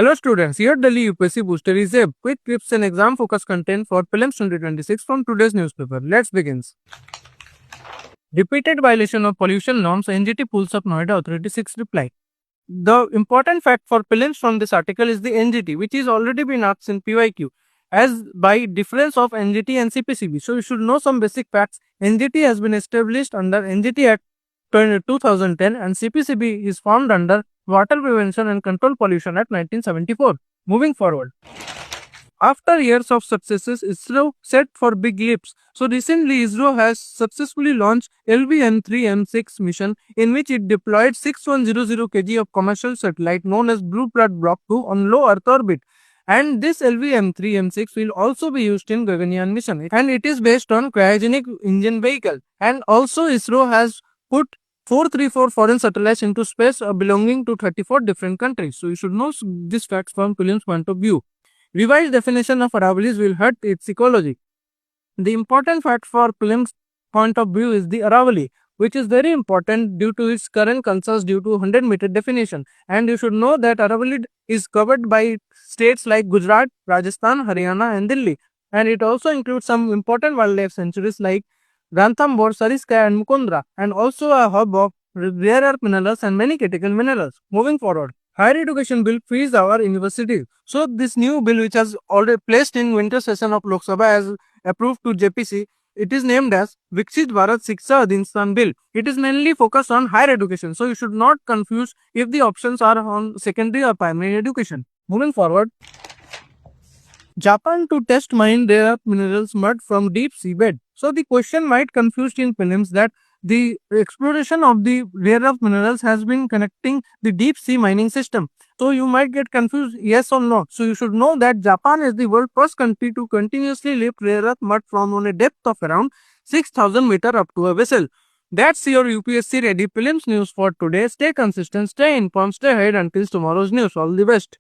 Hello students, here Delhi UPSC Booster is a quick tips and exam focus content for prelims 2026 from today's newspaper. Let's begin. Repeated violation of pollution norms, NGT pulls up Noida Authority 6 reply. The important fact for prelims from this article is the NGT, which is already been asked in PYQ as by difference of NGT and CPCB. So you should know some basic facts. NGT has been established under NGT Act 2010 and CPCB is formed under Water Prevention and Control Pollution Act 1974. Moving forward. After years of successes, ISRO set for big leaps. So recently, ISRO has successfully launched LVM-3M6 mission in which it deployed 6100 kg of commercial satellite known as Blue Blood Block 2 on low Earth orbit. And this LVM-3M6 will also be used in Gaganyaan mission and it is based on cryogenic engine vehicle. And also ISRO has put 434 foreign satellites into space belonging to 34 different countries. So you should know these facts from prelims point of view. Revised definition of Aravallis will hurt its ecology. The important fact for prelims point of view is the Aravalli, which is very important due to its current concerns due to 100-meter definition. And you should know that Aravalli is covered by states like Gujarat, Rajasthan, Haryana and Delhi. And it also includes some important wildlife sanctuaries like Ranthambore, Sariska and Mukundra, and also a hub of rare earth minerals and many critical minerals. Moving forward. Higher Education Bill frees our university. So this new bill which has already placed in winter session of Lok Sabha as approved to JPC, it is named as Viksit Bharat Shiksha Adhinishthan Bill. It is mainly focused on higher education. So you should not confuse if the options are on secondary or primary education. Moving forward. Japan to test mine rare earth minerals mud from deep seabed. So the question might confuse in prelims that the exploration of the rare earth minerals has been connecting the deep sea mining system. So you might get confused yes or no. So you should know that Japan is the world's first country to continuously lift rare earth mud from on a depth of around 6000 meter up to a vessel. That's your UPSC ready prelims news for today. Stay consistent, stay informed, stay ahead until tomorrow's news. All the best.